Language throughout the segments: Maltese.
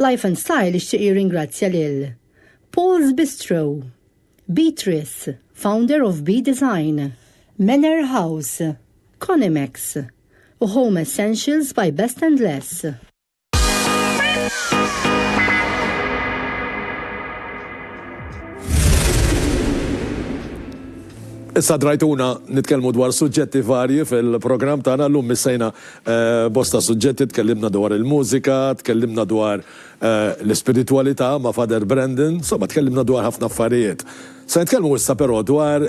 Life and Style ixtieq jirringrazzja lil Paul's Bistro, Beatrice, founder of B Design, Manor House, Conimex u Home Essentials by Best and Less. Issa drajtuna nitkellmu dwar suġġetti varji fil-programm tagħna llum missejna bosta suġġetti, tkellimna dwar il-mużika, tkellimna dwar l-ispiritualità ma' Father Brendan, insomma tkellimna dwar ħafna affarijiet. Se nitkellmu issa però dwar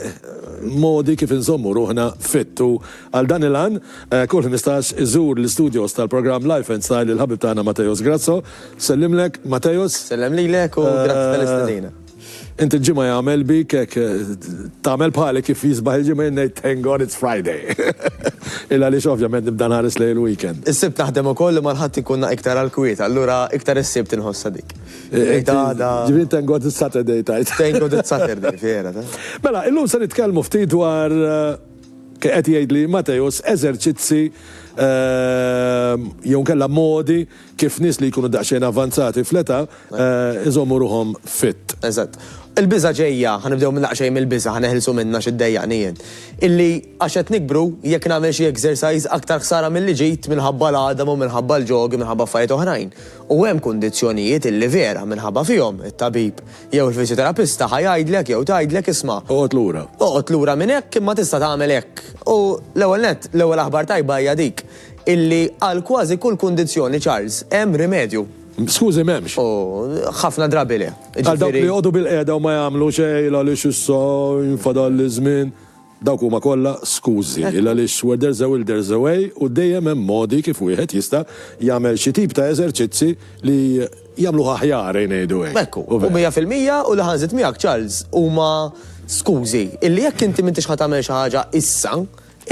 modi kif inżommu ruħna fittu għal dan il-għan. Kull 15 iżur l-studios tal-programm Life and Style il-ħabib tagħna Matejos Grazzo. Sellimlek Matejos. Sellem lilek u grazzi tal-istedina. Inti ġimma jgħamel bik tagħmel bħali kif jisbaħ il-ġimma ngħid thank God it's Friday. Illa għaliex ovvjament nibda nħares lejn il-weekend. Is-sibt naħdem ukoll ma l-ħadd ikunna iktar għall-kwiet, allura iktar is-sibt inħossa dik. Ġifieri thank God it's Saturday tajt. Thank God it's Saturday, fiera. Mela, illum se nitkellmu ftit dwar qed jgħidli Matejos eżerċizzi jew kellha modi kif nies li jkunu daqsxejn avanzati fl-età iżommu ruhom fit. Eżatt. Il-biża ġejja, ħanibdew minn naqxejn mill-biża, ħaneħilsu minnha x'id-dejjaqnijien. Illi għax qed nikbru jekk nagħmel xi exercise aktar ħsara milli ġejt minħabba l-għadam u minħabba l-ġog minħabba affarijiet oħrajn. U hemm kundizzjonijiet illi vera minħabba fihom it-tabib jew il-fiżjoterapista ħajajdlek jew tgħidlek isma'. Oqgħod lura. Oqgħod lura minn hekk imma tista' tagħmel hekk. U l-ewwel aħbar tajba hija dik illi għal kważi kull kundizzjoni Charles hemm rimedju. Skużi m'hemmx. Ħafna drabi le. Għal dawk li jgħodu bil-qiegħda u ma jagħmlu xejn għaliex issa jinfadal l-żmien. Dawk huma kollha skużi għaliex where there's a will there's a way u dejjem hemm modi kif wieħed jista' jagħmel xi tip ta' eżerċizzi li jagħmlu aħjar ngħidu hekk. Ekku, u 100% u li ħanżit miegħek Charles huma skużi illi jekk inti m'intix ħadd tagħmel xi ħaġa issa,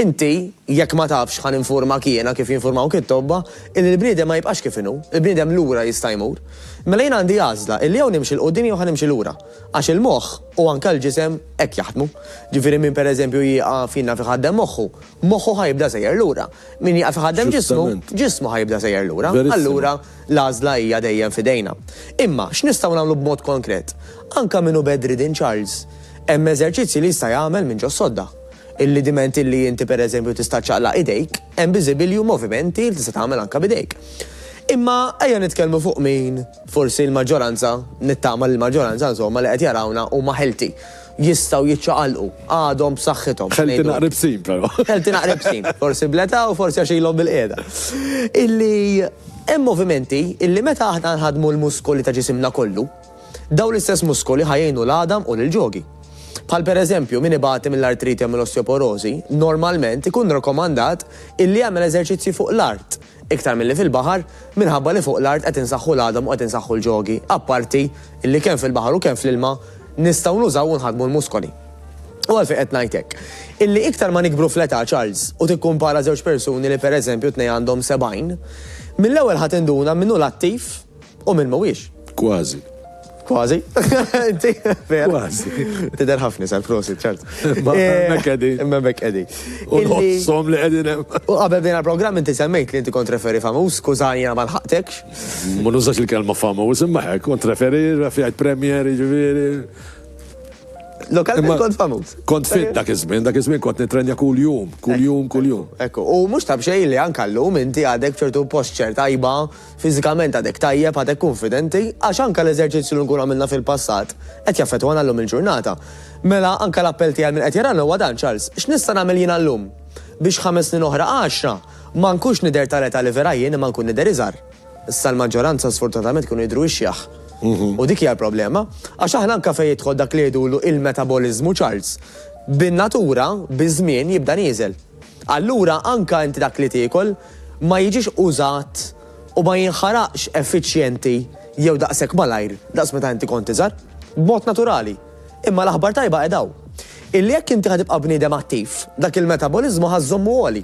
inti jekk ma tafx ħan informa kiena kif jinformaw kit-tobba, il-bniedem ma jibqax kif inhu, il-bniedem lura jista' jmur. Mela jien għandi għażla illi jew nimxi l-qudiem jew ħanimxi lura. Għax il-moħħ u anke l-ġisem hekk jaħdmu. Ġifieri min pereżempju jieqa' finna fi ħaddem moħħu, moħħu ħajbda sejjer lura. Min jieqa' fi ħaddem ġismu, ġismu ħajbda sejjer lura. Allura l-għażla hija dejjem f'idejna. Imma x'nistgħu nagħmlu b'mod konkret? Anke minnu bedridden Charles, hemm eżerċizzi li jista' jagħmel minn ġo sodda. Il-lidiment illi inti per eżempju tista' ċaqlaq idejk, hemm biżibilju movimenti li tista' tagħmel anke bidejk. Imma ejja nitkellmu fuq min forsi l-maġġoranza, nittama l-maġġoranza insomma li qed jarawna huma ħelti. Jistgħu jiċċaqalqu, għadhom b'saħħithom. Ħelti naqrib sin però. Ħelti naqrib sin, forsi bleta u forsi għax ilhom bil-qiegħda. Illi hemm movimenti illi meta aħna nħadmu l-muskoli ta' ġisimna kollu, daw l-istess muskoli ħajjinu l-għadam u l-ġogi. Bħal per eżempju min ibati mill-artriti u mill-osteoporosi, normalment ikun rekomandat illi jagħmel eżerċizzi fuq l-art iktar milli fil-baħar minħabba li fuq l-art qed insaħħu l-għadam u qed insaħħu l-ġogi, apparti illi kemm fil-baħar u kemm fl-ilma nistgħu nużaw u nħadmu l-muskoli. U għalfejn qed ngħid hekk. Illi iktar ma nikbru fl-età Charles u tikkumpara żewġ persuni li pereżempju tnej għandhom 70, mill-ewwel ħadd induna minnu l-attiv u minn mhuwiex. Kważi. Kważi? Kważi. Tidher ħafna sal-prosit, ċert. Mek qegħdin. Hemmhekk qegħdin. U nħosshom li qegħdin hemm. U qabel bdejna l-programm inti semmejt li inti kont referi famuż, skużani jiena ma lħaqtekx. Ma nużax il-kelma famuż, imma hekk kont referi fiħed premier jiġifieri. Lokalment kont famuż. Kont fit dak iż-żmien kont nitrenja kuljum. Ekku, u mhux tab xejn li anke llum inti għadek ċertu posċer tajba, fiżikament għadek tajjeb, għadek konfidenti, għax anke l-eżerċizzju li nkunu għamilna fil-passat qed jaffettwana llum il-ġurnata. Mela anke l-appell tiegħi minn qed jarana huwa dan Charles, x'nista' nagħmel jien llum biex 5 snin oħra 10 ma nkunx nidher tal-età li vera jien ma nkun nidher iżgħar. Issa l-maġġoranza sfortunatament kienu jidhru ixjaħ. U dik hija l-problema, għax aħna anke fejn jidħol dak li jgħidulu il-metabolizmu Charles. Bin-natura, biż-żmien jibda nieżel. Allura anke inti dak li tiekol ma jiġix użat u ma jinħaraqx effiċjenti jew daqshekk malajr, daqs meta inti kont iżgħar, b'mod naturali. Imma l-aħbar tajba qedaw. Illi jekk inti ħadibqa' bniedem attiv, dak il-metabolizmu ħażommu għoli.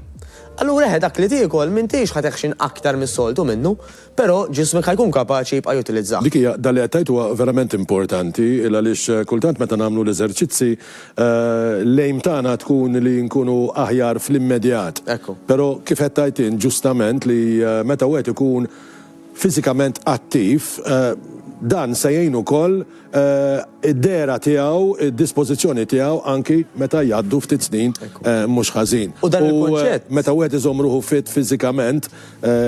Allura dak li tiekol m'intix ħateħxin aktar mis-soltu minnu, però ġismek ħajkun kapaċi jibqa' jutilizzah. Dik hija dali qed tgħid huwa verament importanti għaliex kultant meta nagħmlu l-eżerċizzi l-ejm tagħna tkun li nkunu aħjar fl-immedjat. Ekku. Però kif qed tgħid ġustament li meta wieħed ikun fiżikament attiv, dan se jgħinu ukoll id-dera tiegħu, id-dispożizzjoni tiegħu anki meta jgħaddu ftit snin mhux ħażin. U dan il-kunċett. Meta wieħed iżomm ruħu fit fiżikament,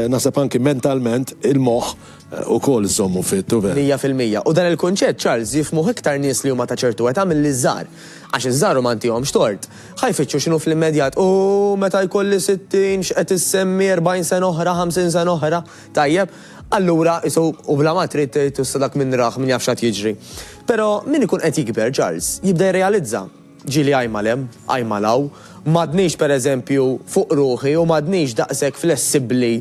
naħseb anki mentalment il-moħħ ukoll iżommu fit. 100%. U dan il-kunċett, Charles, jifmuh iktar nies li huma ta' ċertu età mill-iżżar. Għax iż-żar ma ntihomx tort. Ħajfittxu x'inhu fl-immedjat. U meta jkolli 60 x'qed issemmi 40 sena oħra, 50 sena oħra. Tajjeb, allura u bla ma trid tissadak minn raħ min jaf x'qed jiġri. Però min ikun qed jikber, Charles, jibda jirrealizza. Ġieli għajmalem, għajmalaw, m'għadniex pereżempju fuq ruħi u m'għadniex daqshekk flessibbli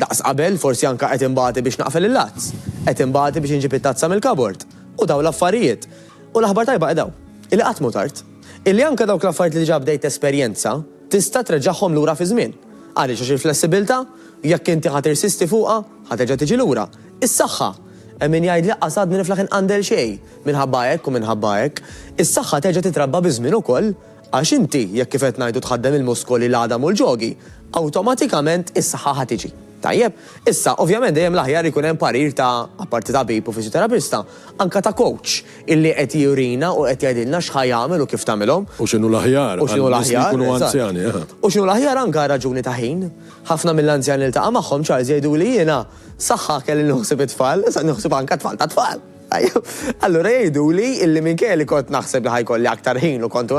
daqs qabel, forsi anke qed inbagħti biex naqfel il-lazz, qed inbagħti biex inġib it-tazza mill-kabord. U daw l-affarijiet. U l-aħbar tajba qedaw. Illi qatt mhu tard. Illi anke dawk l-affarijiet li ġa bdejt esperjenza tista' treġġaħħom lura fi żmien. Għaliex għax il-flessibilità jekk inti ħadd irsisti fuqha, ħaterġa' tiġi lura. Is-saħħa min jgħid li qasadni niflaħ inqandel xejn minħabba hekk u minħabba hekk. Is-saħħa terġa' titrabba biżmien ukoll għax inti jekk kif qed ngħidu tħaddem il-muskoli l-għadam u l-ġogi, awtomatikament is-saħħa ħad tiġi. Tajjeb, issa ovvjament dejjem l-aħjar ikun hemm parir ta' apparti tabib u fiżjoterapista, anke ta' coach illi qed jurina u qed jgħidilna x'ħajjagħmel u kif tagħmilhom. U x'inhu l-aħjar. U x'inhu l-aħjar. Ikunu anzjani. U x'inhu l-aħjar anke raġuni ta' ħin. Ħafna mill-anzjani li taqa' magħhom Charles jgħidu li jiena saħħa kelli nħossib it-tfal, issa nħossib anke tfal ta' tfal. Allura jgħidu li illi minkejja li kont naħseb li ħajkolli aktar ħin u kont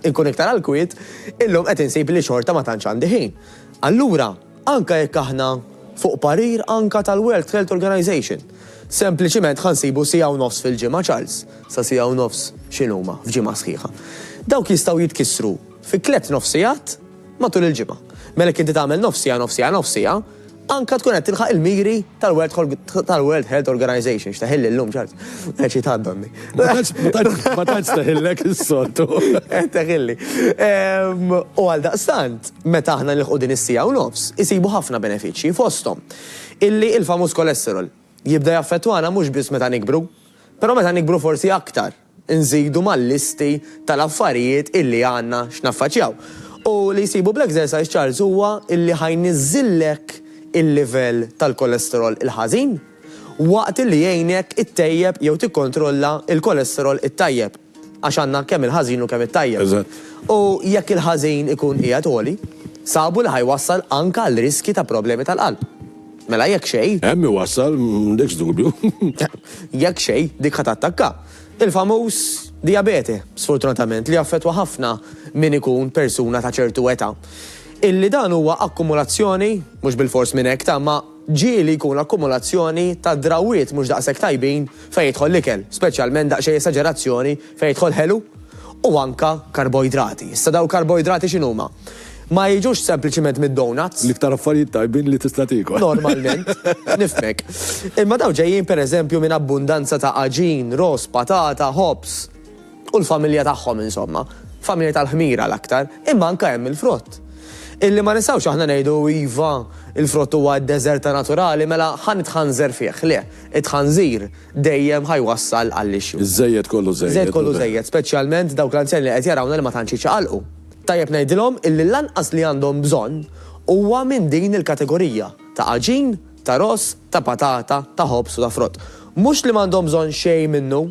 inkun iktar għall-kwiet, illum qed insib li xorta ma tantx għandi ħin. Allura, anke jekk aħna fuq parir anka tal-World Health Organization. Sempliċiment ħansibu sija u nofs fil-ġimgħa, Charles. Sa sija u nofs x'inhuma f'ġimgħa sħiħa. Dawk jistgħu jitkissru fi 3 nofsijat matul il-ġimgħa. Mela inti tagħmel nofsija, anka tkun qed tilħaq il-miri tal-World Health Organization. X'taħilli llum, Charles. Eċi tgħaddonni. Ma tantx taħillek is-soltu. Taħilli. U għal daqstant, meta aħna nilħu din is-sija u nofs, isibu ħafna benefiċċji fosthom. Illi il-famuż kolesterol jibda jaffettwana mhux biss meta nikbru, però meta nikbru forsi aktar. Nżidu mal-listi tal-affarijiet illi għandna x'naffaċċjaw. U li jsibu bl-exercise, Charles, huwa illi ħajniżillek il-livell tal-kolesterol il-ħażin waqt li jgħinek it-tajjeb jew tikkontrolla il-kolesterol it-tajjeb għax għandna kemm il-ħażin u kemm it-tajjeb. U jekk il-ħażin ikun qiegħed għoli, sabu li ħajwassal anke għal riski ta' problemi tal-qalb. Mela jekk xejn. Hemm iwassal m'għandekx dubju. Jekk xejn dik ħadd attakka. Il-famuż diabete, sfortunatament, li jaffettwa ħafna min ikun persuna ta' ċertu età. Illi dan huwa akkumulazzjoni, mhux bil-fors minn hekk ta' ma ġieli jkun akkumulazzjoni ta' drawiet mhux daqshekk tajbin fejn jidħol l-ikel, speċjalment daqsxejn esaġerazzjoni fejn jidħol ħelu u anka karboidrati. Issa daw karboidrati x'inhuma? Ma jiġux sempliċiment mid-donuts. L-iktar affarijiet tajbin li tista' tikol. Normalment, nifmek. Imma daw ġejjin pereżempju minn abbundanza ta' aġin, ros, patata, hops u l-familja tagħhom insomma. Familja tal-ħmira l-aktar, imma anke hemm il-frott. Illi ma nistgħux aħna ngħidu iva il-frott huwa d-deżerta naturali mela ħan itħanżer fih. Le, itħanżir dejjem ħajwassal għall-ixju. Iż-żejjed kollu żejjed. Żejjed kollu żejjed, speċjalment dawk l-anzjani li qed jarawna li ma tantx jiċċaqalqu. Tajjeb ngħidilhom illi l-lanqas li għandhom bżonn huwa minn din il-kategorija ta' aġin, ta' ros, ta' patata, ta' ħobs u ta' frott. Mhux li m'għandhom bżonn xejn minnu,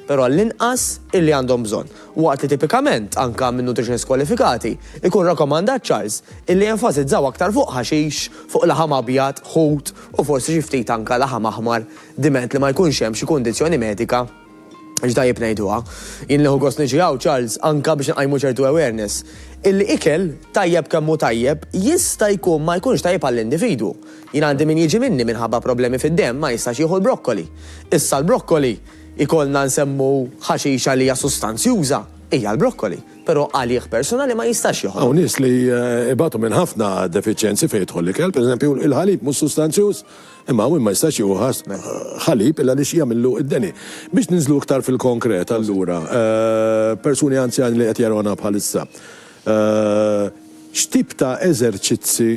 però l-inqas illi għandhom bżonn. Waqt li tipikament anka minn nutritionist kwalifikati ikun rakkomandat, Charles, illi jenfasizzaw aktar fuq ħaxix, fuq laħam abjad, ħut u forsi xi ftit anka laħam aħmar diment li ma jkunx hemm xi kundizzjoni medika ġdajib ngħiduha. Jien lieħu gost niġi hawn, Charles, anka biex nqajmu ċertu awareness. Illi ikel tajjeb kemm hu tajjeb jista' jkun ma jkunx tajjeb għall-individwu. Jien għandi min jiġi minni minħabba problemi fid-demm ma jistax jieħu l-brokkoli. Issa l-brokkoli ikollna nsemmu ħaxixa li hija sustanzjuża hija l-brokkoli, però għalih personali ma jistax jieħu. Hawn nies li ibatu minn ħafna defiċjenzi fejn jidħol l-ikel, pereżempju il-ħalib mhux sustanzjuż, imma ma jistax jieħu ħalib illa li jagħmlu id-deni. Biex ninżlu iktar fil-konkret allura, persuni anzjani li qed jarawna bħalissa. x'tip ta' eżerċizzi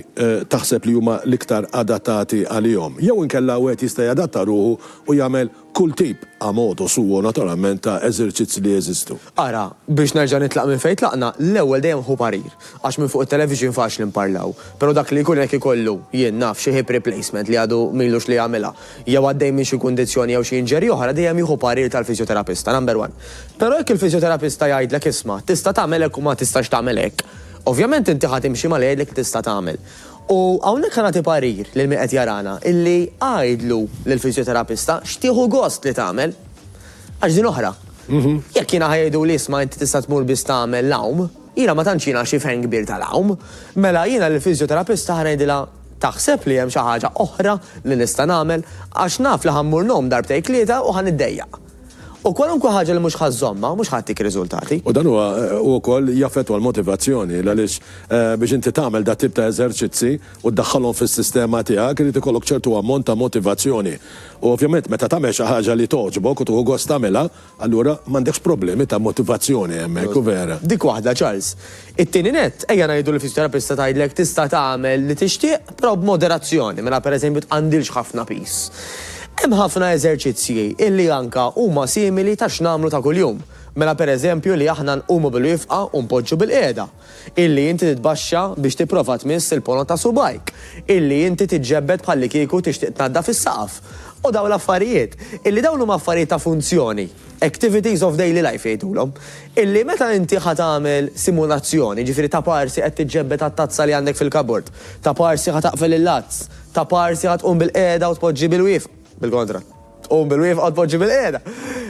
taħseb li huma l-iktar adattati għalihom? Jew inkella wieħed jista' jadatta ruħu u jagħmel kull tip għamodu suwu naturalment ta' eżerċizzi li jeżistu. Ara, biex nerġa' nitlaq minn fejn tlaqna, l-ewwel dejjem hu parir, għax minn fuq it-television faċli nparlaw. Però dak li jkun hekk ikollu jien naf xi hip replacement li għadu milux li jagħmilha, jew għaddej minn xi kundizzjoni jew xi inġeri oħra dejjem jieħu parir tal-fizjoterapista, number one. Però jekk il-fizjoterapista jgħidlek isma' tista' tagħmel hekk u ma tistax tagħmel hekk. Ovvjament inti ħadd imxi ma jgħidlek tista' tagħmel. U hawnhekk nagħti parir lil min qed jarana illi għajdlu lill-fizjoterapista x'tieħu gost li tagħmel għax din oħra. Jekk jiena ħajdu li isma' inti tista' tmur biss tagħmel l-awm, jiena ma tantx jiena xi fejn kbir tal-awm, mela jiena lill-fizjoterapista ħanejdilha taħseb li hemm xi ħaġa oħra li nista' nagħmel għax naf li ħammur nom darbtejn tlieta u ħaniddejjaq. U kwalunkwe ħaġa li mhux ħażomma, mhux ħadtik riżultati. U dan huwa wkoll jaffettwa l-motivazzjoni għaliex biex inti tagħmel dat tip ta' eżerċizzi u ddaħħalhom fis-sistema tiegħek irid ikollok ċertu ammont ta' motivazzjoni. U ovvjament meta tagħmel xi ħaġa li toġbok u tuħu gost tagħmilha, allura m'għandekx problemi ta' motivazzjoni hemmhekk u vera. Dik waħda Charles. It-tieni nett ejja ngħidu li fizjoterapista tgħidlek tista' tagħmel li tixtieq però b'moderazzjoni, mela pereżempju tqandilx ħafna pis. Hemm ħafna eżerċizzji illi anka huma simili ta' x'namlu ta' kuljum. Mela pereżempju li aħna nqumu bil-wifqa u npoġġu bil-qiegħda. Illi inti titbaxxa biex tipprova tmiss il-polon ta' subajk. Illi inti tiġġebbed bħalli kieku tixtieq tnadda fis-saqaf. U dawn l-affarijiet, illi dawn huma affarijiet ta' funzjoni, activities of daily life jgħidulhom, illi meta inti ħad tagħmel simulazzjoni, ġifieri ta' parsi qed tiġġebbed tat-tazza li għandek fil-kabord, ta' parsi ħad taqfel il-lazz, ta' parsi ħad tqum bil-qiegħda u tpoġġi bil-wifq. Bil-kontra, tqum bil-wifqa tpoġġi bil-qiegħda.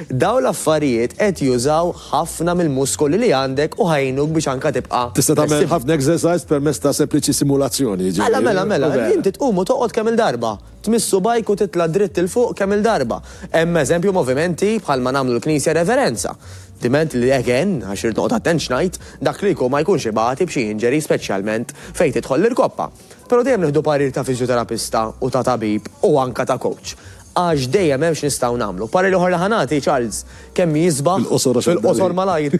Dawn l-affarijiet qed jużaw ħafna mill-muskoli li għandek u ħajnuk biex anke tibqa'. Tista' tagħmel ħafna exercise permezz ta' sempliċi simulazzjoni. Mela, inti tqum u toqgħod kemm il-darba. Tmissu bajk u titla' dritt il fuq kemm il-darba. Hemm eżempju movimenti bħalma nagħmlu l-Knisja reverenza. Diment li again, għax irid noqgħod attent ngħid, dak li jkun ma jkunx ibati b'xi inġeri speċjalment fejn tidħol l-irkoppa. Però dejjem nieħdu parir ta' fizjoterapista u ta' tabib u anke ta' coach. Għax dejjem hemmx nistgħu nagħmlu. Parir l-oħra li ħanati Charles kemm jisbaħ fil-qosor malajr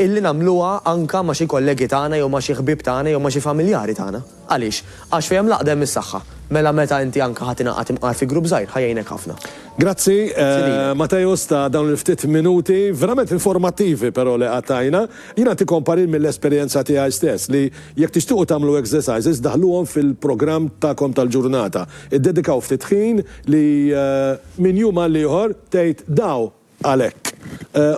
illi nagħmluha anke ma' xi kollegi tagħna jew ma' xi ħbieb tagħna jew ma' xi familjari tagħna. Għaliex? Għax fejn laqdem is-saħħa. Mela meta inti anke ħadd ingħaqad imqar fi grupp żgħir ħajjejnek ħafna. Grazzi, Matejos ta' dawn il-ftit minuti, verament informattivi però li għattajna. Jiena ti komparir mill-esperjenza tiegħi stess li jekk tixtiequ tagħmlu exercises daħluhom fil-programm tagħkom tal-ġurnata. Iddedikaw ftit ħin li minn jum għal ieħor tgħid daw għalhekk.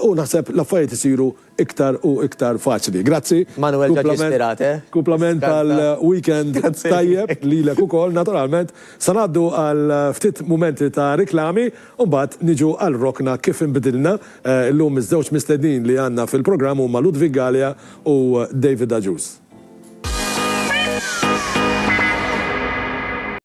U naħseb l-affarijiet isiru iktar u iktar faċli. Grazzi. Manuel ġaġi ispirat, Kumplament għal-weekend tajjeb lilek ukoll, naturalment. Sanaddu għal ftit momenti ta' riklami u mbagħad niġu għal rokna kif inbidilna llum iż-żewġ mistednin li għandna fil-programm huma Ludwig Galea u David Aġus.